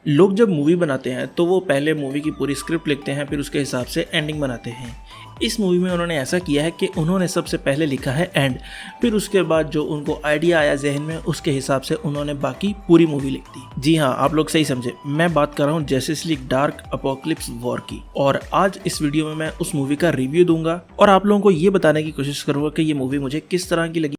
लोग जब मूवी बनाते हैं तो वो पहले मूवी की पूरी स्क्रिप्ट लिखते हैं, फिर उसके हिसाब से एंडिंग बनाते हैं। इस मूवी में उन्होंने ऐसा किया है कि उन्होंने सबसे पहले लिखा है एंड, फिर उसके बाद जो उनको आइडिया आया जहन में उसके हिसाब से उन्होंने बाकी पूरी मूवी लिख दी। जी हाँ, आप लोग सही समझे, मैं बात कर रहा हूँ justice league dark apocalypse war की। और आज इस वीडियो में मैं उस मूवी का रिव्यू दूंगा और आप लोगों को ये बताने की कोशिश करूंगा कि ये मूवी मुझे किस तरह की लगी।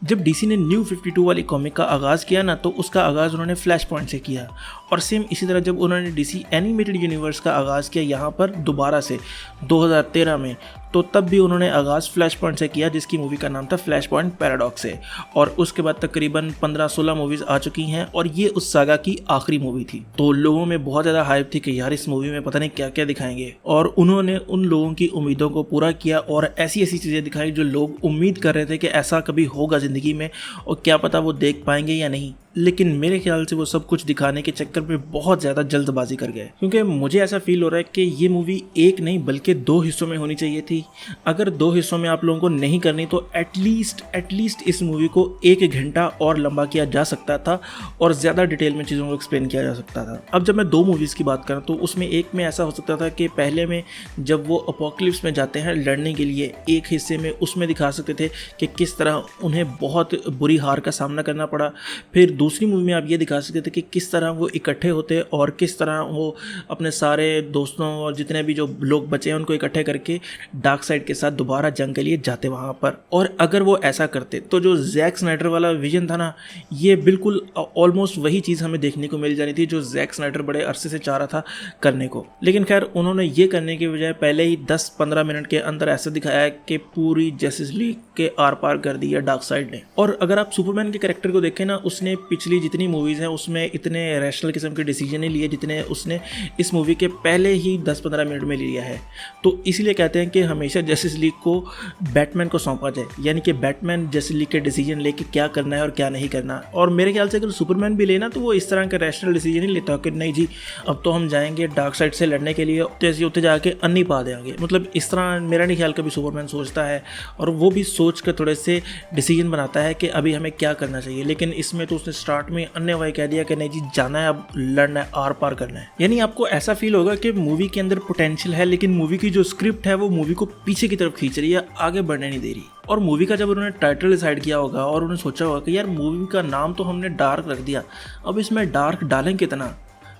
जब डीसी ने न्यू 52 वाली कॉमिक का आगाज़ किया ना, तो उसका आगाज़ उन्होंने फ्लैश पॉइंट से किया। और सेम इसी तरह जब उन्होंने डीसी एनिमेटेड यूनिवर्स का आगाज़ किया यहाँ पर दोबारा से 2013 में, तो तब भी उन्होंने आगाज़ फ्लैश पॉइंट से किया, जिसकी मूवी का नाम था फ्लैश पॉइंट पैराडॉक्स है। और उसके बाद तकरीबन 15-16 मूवीज़ आ चुकी हैं और ये उस सागा की आखिरी मूवी थी। तो लोगों में बहुत ज़्यादा हाइप थी कि यार इस मूवी में पता नहीं क्या क्या दिखाएंगे, और उन्होंने उन लोगों की उम्मीदों को पूरा किया और ऐसी ऐसी चीज़ें दिखाई जो लोग उम्मीद कर रहे थे कि ऐसा कभी होगा ज़िंदगी में, और क्या पता वो देख पाएंगे या नहीं। लेकिन मेरे ख्याल से वो सब कुछ दिखाने के चक्कर में बहुत ज़्यादा जल्दबाजी कर गए, क्योंकि मुझे ऐसा फील हो रहा है कि ये मूवी एक नहीं बल्कि 2 हिस्सों में होनी चाहिए थी। अगर 2 हिस्सों में आप लोगों को नहीं करनी तो एटलीस्ट इस मूवी को 1 घंटा और लंबा किया जा सकता था और ज़्यादा डिटेल में चीज़ों को एक्सप्लेन किया जा सकता था। अब जब मैं 2 मूवीज़ की बात करूँ तो उसमें एक में ऐसा हो सकता था कि पहले में जब वो अपोकलिप्स में जाते हैं लड़ने के लिए, एक हिस्से में उसमें दिखा सकते थे कि किस तरह उन्हें बहुत बुरी हार का सामना करना पड़ा। फिर दूसरी मूवी में आप ये दिखा सकते थे कि किस तरह वो इकट्ठे होते और किस तरह वो अपने सारे दोस्तों और जितने भी जो लोग बचे हैं उनको इकट्ठे करके डार्क साइड के साथ दोबारा जंग के लिए जाते वहाँ पर। और अगर वो ऐसा करते तो जो जैक स्नाइडर वाला विजन था ना, ये बिल्कुल ऑलमोस्ट वही चीज़ हमें देखने को मिल जानी थी जो जैक स्नाइडर बड़े अरसे से चाह रहा था करने को। लेकिन खैर उन्होंने ये करने के बजाय पहले ही 10-15 मिनट के अंदर ऐसा दिखाया है कि पूरी जस्टिस लीग के आर पार कर दी है डार्क साइड ने। और अगर आप सुपरमैन के कैरेक्टर को देखें ना, उसने पिछली जितनी मूवीज़ हैं उसमें इतने रैशनल किस्म के डिसीजन नहीं लिए जितने उसने इस मूवी के पहले ही 10-15 मिनट में लिया है। तो इसीलिए कहते हैं कि हमेशा जस्टिस लीग को बैटमैन को सौंपा जाए, यानी कि बैटमैन जस्टिस लीग के डिसीजन लेके क्या करना है और क्या नहीं करना। और मेरे ख्याल से अगर सुपरमैन भी लेना तो वो इस तरह का रैशनल डिसीजन नहीं लेता कि नहीं जी अब तो हम जाएंगे डार्क साइड से लड़ने के लिए, जैसे उत्ते जाके अन्नी पा देंगे। मतलब इस तरह मेरा नहीं ख्याल कभी सुपरमैन सोचता है, और वो भी सोच कर थोड़े से डिसीजन बनाता है कि अभी हमें क्या करना चाहिए। लेकिन इसमें तो उसने स्टार्ट में अन्य वही कह दिया कि नहीं जी जाना है, अब लड़ना है, आर पार करना है। यानी आपको ऐसा फील होगा कि मूवी के अंदर पोटेंशियल है, लेकिन मूवी की जो स्क्रिप्ट है वो मूवी को पीछे की तरफ खींच रही है, आगे बढ़ने नहीं दे रही। और मूवी का जब उन्होंने टाइटल डिसाइड किया होगा और उन्होंने सोचा होगा कि यार मूवी का नाम तो हमने डार्क रख दिया, अब इसमें डार्क डालें कितना,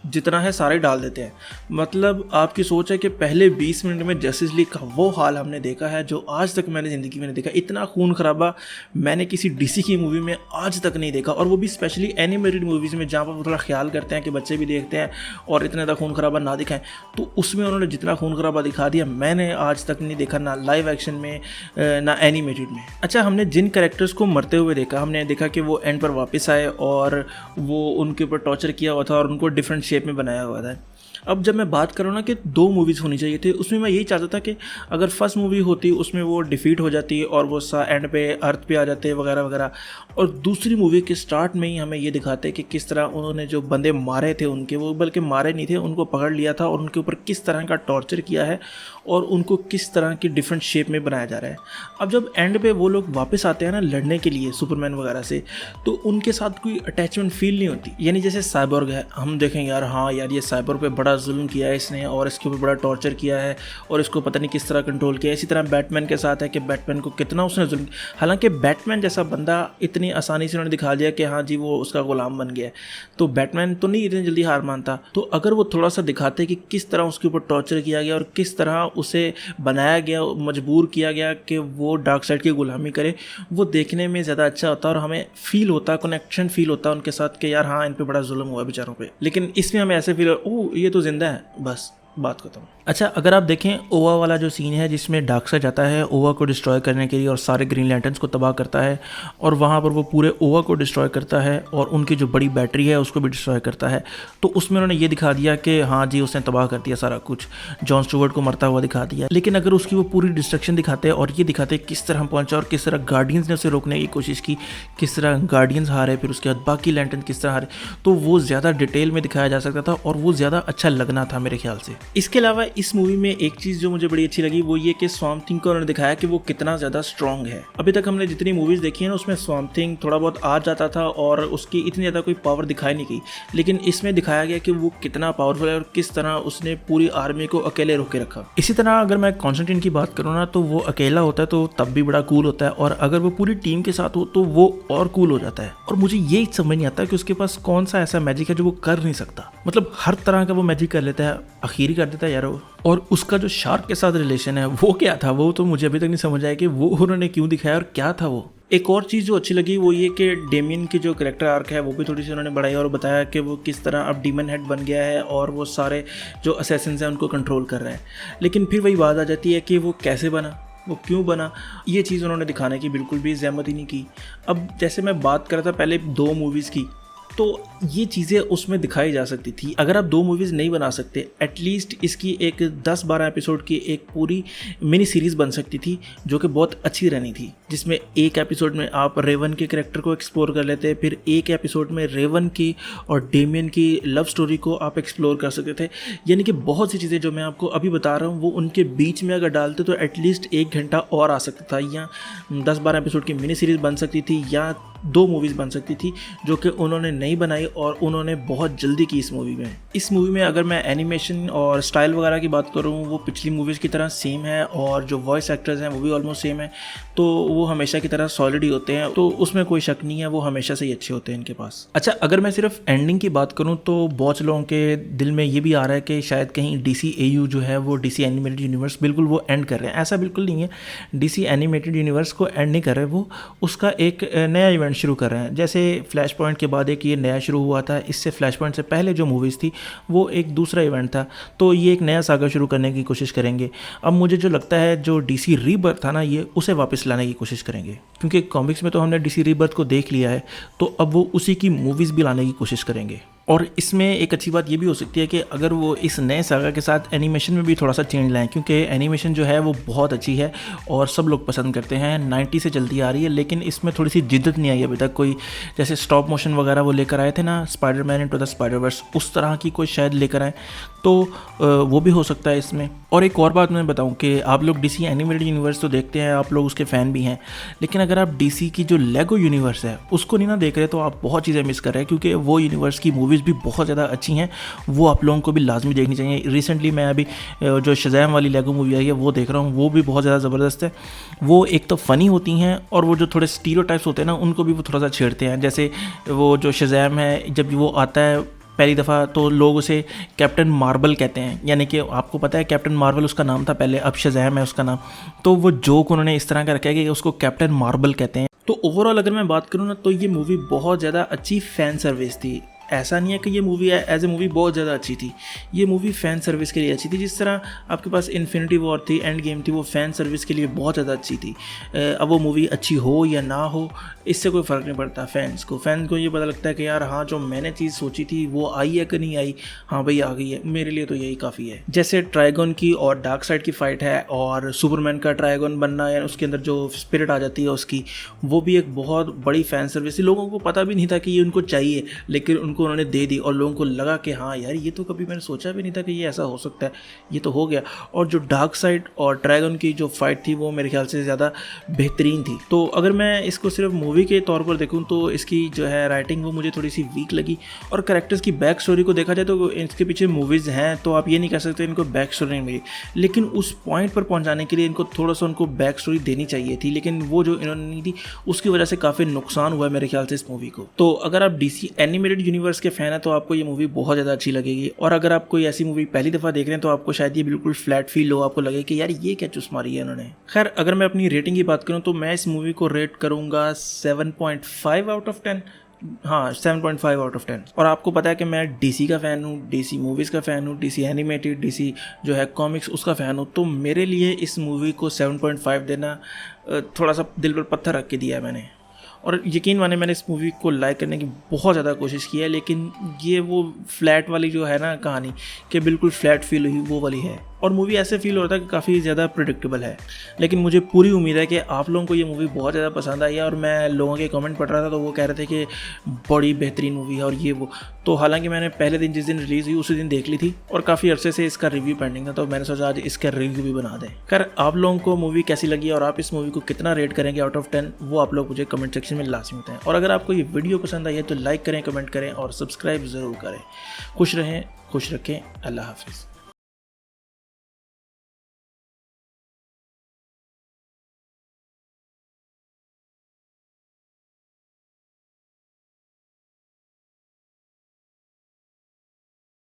जितना है सारे डाल देते हैं। मतलब आपकी सोच है कि पहले 20 मिनट में जस्टिस लीग का वो हाल हमने देखा है जो आज तक मैंने ज़िंदगी में नहीं देखा। इतना खून खराबा मैंने किसी डीसी की मूवी में आज तक नहीं देखा, और वो भी स्पेशली एनिमेटेड मूवीज़ में जहाँ पर वो थोड़ा ख्याल करते हैं कि बच्चे भी देखते हैं और इतना ज़्यादा खून खराबा ना दिखाएं। तो उसमें उन्होंने जितना खून खराबा दिखा दिया मैंने आज तक नहीं देखा, ना लाइव एक्शन में ना एनिमेटेड में। अच्छा, हमने जिन कैरेक्टर्स को मरते हुए देखा, हमने देखा कि वो एंड पर वापस आए और वो उनके ऊपर टॉर्चर किया हुआ था और उनको डिफरेंट शेप में बनाया हुआ था। अब जब मैं बात करूँ ना कि 2 मूवीज़ होनी चाहिए थी, उसमें मैं यही चाहता था कि अगर फर्स्ट मूवी होती उसमें वो डिफीट हो जाती और वो एंड पे अर्थ पे आ जाते वगैरह वगैरह, और दूसरी मूवी के स्टार्ट में ही हमें ये दिखाते कि किस तरह उन्होंने जो बंदे मारे थे उनके, वो बल्कि मारे नहीं थे, उनको पकड़ लिया था और उनके ऊपर किस तरह का टॉर्चर किया है और उनको किस तरह की डिफरेंट शेप में बनाया जा रहा है। अब जब एंड पे वो लोग वापस आते हैं ना लड़ने के लिए सुपरमैन वगैरह से, तो उनके साथ कोई अटैचमेंट फील नहीं होती। यानी जैसे साइबोर्ग है, हम देखें यार हाँ यार ये साइबोर्ग पे बड़ा जुल्म किया है इसने और इसके ऊपर बड़ा टॉर्चर किया है और इसको पता नहीं किस तरह कंट्रोल किया है। इसी तरह बैटमैन के साथ है कि बैटमैन को कितना उसने जुल्म, हालांकि बैटमैन जैसा बंदा इतनी आसानी से उन्होंने दिखा दिया कि हाँ जी वो उसका गुलाम बन गया है, तो बैटमैन तो नहीं इतनी जल्दी हार मानता। तो अगर वो थोड़ा सा दिखाते कि किस तरह उसके ऊपर टॉर्चर किया गया और किस तरह उसे बनाया गया, मजबूर किया गया कि वो डार्क साइड की गुलामी करे, वो देखने में ज़्यादा अच्छा होता और हमें फील होता, कनेक्शन फील होता उनके साथ कि यार हाँ इन पे बड़ा जुल्म हुआ बेचारों पे। लेकिन इसमें हमें ऐसे फील ओह ये तो जिंदा है, बस बात खत्म। अच्छा, अगर आप देखें ओवा वाला जो सीन है जिसमें डार्कसाइड जाता है ओवा को डिस्ट्रॉय करने के लिए और सारे ग्रीन लैंटर्न्स को तबाह करता है, और वहाँ पर वो पूरे ओवा को डिस्ट्रॉय करता है और उनकी जो बड़ी बैटरी है उसको भी डिस्ट्रॉय करता है, तो उसमें उन्होंने ये दिखा दिया कि हाँ जी उसने तबाह कर दिया सारा कुछ, जॉन स्टुअर्ट को मरता हुआ दिखा दिया। लेकिन अगर उसकी वो पूरी डिस्ट्रक्शन दिखाते और ये दिखाते किस तरह हम पहुँचा और किस तरह गार्डियंस ने उसे रोकने की कोशिश की, किस तरह गार्डियंस हारे, फिर उसके बाद बाकी लैंटर्न किस तरह हारे, तो वो ज़्यादा डिटेल में दिखाया जा सकता था और वो ज़्यादा अच्छा लगना था मेरे ख्याल से। इसके अलावा इस मूवी में एक चीज़ जो मुझे बड़ी अच्छी लगी वो ये कि स्वैम्प थिंग को उन्होंने दिखाया कि वो कितना ज़्यादा स्ट्रॉन्ग है। अभी तक हमने जितनी मूवीज़ देखी है ना उसमें स्वैम्प थिंग थोड़ा बहुत आ जाता था और उसकी इतनी ज़्यादा कोई पावर दिखाई नहीं गई, लेकिन इसमें दिखाया गया कि वो कितना पावरफुल है और किस तरह उसने पूरी आर्मी को अकेले रोके रखा। इसी तरह अगर मैं कॉन्स्टेंटाइन की बात करूँ ना तो वो अकेला होता है तो तब भी बड़ा कूल होता है, और अगर वो पूरी टीम के साथ हो तो वो और कूल हो जाता है। और मुझे ये समझ नहीं आता कि उसके पास कौन सा ऐसा मैजिक है जो वो कर नहीं सकता। मतलब हर तरह का वो मैजिक कर लेता है, आखिर कर देता है यार वो। और उसका जो शार्क के साथ रिलेशन है वो क्या था, वो तो मुझे अभी तक नहीं समझ आया कि वो उन्होंने क्यों दिखाया और क्या था वो। एक और चीज़ जो अच्छी लगी वो ये कि डेमियन की जो कैरेक्टर आर्क है वो भी थोड़ी सी उन्होंने बढ़ाई और बताया कि वो किस तरह अब डीमन हेड बन गया है और वो सारे जो असैसिन्स हैं उनको कंट्रोल कर रहा है। लेकिन फिर वही बात आ जाती है कि वो कैसे बना, वो क्यों बना, ये चीज़ उन्होंने दिखाने की बिल्कुल भी ज़हमत ही नहीं की। अब जैसे मैं बात कर रहा था पहले 2 मूवीज़ की, तो ये चीज़ें उसमें दिखाई जा सकती थी। अगर आप 2 मूवीज़ नहीं बना सकते, एटलीस्ट इसकी एक 10-12 एपिसोड की एक पूरी मिनी सीरीज़ बन सकती थी जो कि बहुत अच्छी रहनी थी, जिसमें एक एपिसोड में आप रेवन के कैरेक्टर को एक्सप्लोर कर लेते, फिर एक एपिसोड में रेवन की और डेमियन की लव स्टोरी को आप एक्सप्लोर कर सकते थे। यानी कि बहुत सी चीज़ें जो मैं आपको अभी बता रहा हूँ वो उनके बीच में अगर डालते तो एटलीस्ट 1 घंटा और आ सकता था, या 10-12 एपिसोड की मिनी सीरीज़ बन सकती थी, या 2 मूवीज़ बन सकती थी, जो कि उन्होंने नहीं बनाई और उन्होंने बहुत जल्दी की इस मूवी में। इस मूवी में अगर मैं एनिमेशन और स्टाइल वगैरह की बात करूँ वो पिछली मूवीज़ की तरह सेम है, और जो वॉइस एक्टर्स हैं वो भी ऑलमोस्ट सेम है, तो वो हमेशा की तरह सॉलिड ही होते हैं, तो उसमें कोई शक नहीं है, वो हमेशा से ही अच्छे होते हैं इनके पास। अच्छा, अगर मैं सिर्फ एंडिंग की बात करूँ तो बहुत लोगों के दिल में ये भी आ रहा है कि शायद कहीं DCAU जो है वो DC एनिमेटेड यूनिवर्स बिल्कुल वो एंड कर रहे हैं। ऐसा बिल्कुल नहीं है, DC एनिमेटेड यूनिवर्स को एंड नहीं कर रहे, वो उसका एक नया इवेंट शुरू कर रहे हैं। जैसे फ्लैश पॉइंट के बाद एक ये नया शुरू हुआ था, इससे फ्लैश पॉइंट से पहले जो मूवीज़ थी वो एक दूसरा इवेंट था, तो ये एक नया सागा शुरू करने की कोशिश करेंगे। अब मुझे जो लगता है जो DC रीबर्थ था ना, ये उसे वापस लाने की कोशिश करेंगे, क्योंकि कॉमिक्स में तो हमने DC रीबर्थ को देख लिया है, तो अब वो उसी की मूवीज़ भी लाने की कोशिश करेंगे। और इसमें एक अच्छी बात ये भी हो सकती है कि अगर वो इस नए सागा के साथ एनिमेशन में भी थोड़ा सा चेंज लाएं, क्योंकि एनिमेशन जो है वो बहुत अच्छी है और सब लोग पसंद करते हैं, 90 से चलती आ रही है, लेकिन इसमें थोड़ी सी जिद्दत नहीं आई अभी तक। कोई जैसे स्टॉप मोशन वगैरह वो लेकर आए थे ना स्पाइडरमैन इनटू द स्पाइडरवर्स, उस तरह की कोई शायद लेकर आए, तो वो भी हो सकता है इसमें। और एक और बात मैं बताऊं कि आप लोग DC एनिमेटेड यूनिवर्स तो देखते हैं, आप लोग उसके फ़ैन भी हैं, लेकिन अगर आप DC की जो लेगो यूनिवर्स है उसको नहीं ना देख रहे तो आप बहुत चीज़ें मिस कर रहे हैं, क्योंकि वो यूनिवर्स की मूवीज़ भी बहुत ज़्यादा अच्छी हैं, वो आप लोगों को भी लाजमी देखनी चाहिए। रिसेंटली मैं अभी जो शज़ैम वाली लेगो मूवी आई है वो देख रहा हूँ, वो भी बहुत ज़्यादा ज़बरदस्त है। वो एक तो फ़नी होती हैं और वो जो थोड़े स्टीरियोटाइप्स होते हैं ना उनको भी वो थोड़ा सा छेड़ते हैं। जैसे वो जो शज़ैम है, जब वो आता है पहली दफ़ा तो लोग उसे कैप्टन मार्बल कहते हैं, यानी कि आपको पता है कैप्टन मार्वल उसका नाम था पहले, अब शज़ैम है उसका नाम, तो वो जोक उन्होंने इस तरह का रखा है कि उसको कैप्टन मार्बल कहते हैं। तो ओवरऑल अगर मैं बात करूँ ना तो ये मूवी बहुत ज़्यादा अच्छी फ़ैन सर्विस थी। ऐसा नहीं है कि ये मूवी एज ए मूवी बहुत ज़्यादा अच्छी थी, ये मूवी फ़ैन सर्विस के लिए अच्छी थी। जिस तरह आपके पास इन्फिनिटी वॉर थी, एंड गेम थी, वो फ़ैन सर्विस के लिए बहुत ज़्यादा अच्छी थी। अब वो मूवी अच्छी हो या ना हो इससे कोई फ़र्क नहीं पड़ता। फैन को ये पता लगता है कि यार हाँ जो मैंने चीज़ सोची थी वो आई है कि नहीं आई, हाँ भाई आ गई है, मेरे लिए तो यही काफ़ी है। जैसे ट्राइगन की और डार्क साइड की फ़ाइट है, और सुपरमैन का ट्राइगन बनना या उसके अंदर जो स्पिरिट आ जाती है उसकी, वो भी एक बहुत बड़ी फ़ैन सर्विस थी। लोगों को पता भी नहीं था कि ये उनको चाहिए, लेकिन उनको उन्होंने दे दी और लोगों को लगा कि हाँ यार ये तो कभी मैंने सोचा भी नहीं था कि ये ऐसा हो सकता है, ये तो हो गया। और जो डार्क साइड और ड्रैगन की जो फाइट थी वो मेरे ख्याल से ज़्यादा बेहतरीन थी। तो अगर मैं इसको सिर्फ मूवी के तौर पर देखूँ तो इसकी जो है राइटिंग वो मुझे थोड़ी सी वीक लगी, और कैरेक्टर्स की बैक स्टोरी को देखा जाए तो इसके पीछे मूवीज़ हैं, तो आप ये नहीं कह सकते इनको बैक स्टोरी नहीं मिली, लेकिन उस पॉइंट पर पहुँचाने के लिए इनको थोड़ा सा उनको बैक स्टोरी देनी चाहिए थी, लेकिन वो जो इन्होंने नहीं दी उसकी वजह से काफ़ी नुकसान हुआ है मेरे ख्याल से इस मूवी को। तो अगर आप DC एनिमेटेड यूनिवर्स के फ़ैन हैं तो आपको ये मूवी बहुत ज़्यादा अच्छी लगेगी, और अगर आप कोई ऐसी मूवी पहली दफ़ा देख रहे हैं तो आपको शायद ये बिल्कुल फ्लैट फील हो, आपको लगे कि यार ये क्या चुस मारी है इन्होंने। खैर अगर मैं अपनी रेटिंग की बात करूँ तो मैं इस मूवी को रेट करूँगा 7.5 आउट ऑफ 10। हाँ 7.5 आउट ऑफ 10। और आपको पता है कि मैं DC का फ़ैन हूँ, DC मूवीज़ का फ़ैन हूँ, DC एनिमेटेड, DC जो है कॉमिक्स उसका फ़ैन हूँ, तो मेरे लिए इस मूवी को 7.5 देना थोड़ा सा दिल पर पत्थर रख के दिया है मैंने। और यकीन माने मैंने इस मूवी को लाइक करने की बहुत ज़्यादा कोशिश की है, लेकिन ये वो फ्लैट वाली जो है ना कहानी कि बिल्कुल फ्लैट फील हुई वो वाली है। और मूवी ऐसे फील हो रहा था कि काफ़ी ज़्यादा प्रिडिक्टेबल है। लेकिन मुझे पूरी उम्मीद है कि आप लोगों को ये मूवी बहुत ज़्यादा पसंद आई है, और मैं लोगों के कमेंट पढ़ रहा था तो वो कह रहे थे कि बड़ी बेहतरीन मूवी है और ये वो। तो हालांकि मैंने पहले दिन जिस दिन रिलीज़ हुई उसी दिन देख ली थी और काफ़ी अरसे से इसका रिव्यू पेंडिंग था, तो मैंने सोचा आज इसका रिव्यू भी बना दें। खैर, आप लोगों को मूवी कैसी लगी और आप इस मूवी को कितना रेट करेंगे आउट ऑफ 10, वो आप लोग मुझे कमेंट सेक्शन में लाजमी बताएं। और अगर आपको ये वीडियो पसंद आई है तो लाइक करें, कमेंट करें और सब्सक्राइब ज़रूर करें। खुश रहें, खुश रखें। अल्लाह हाफिज़।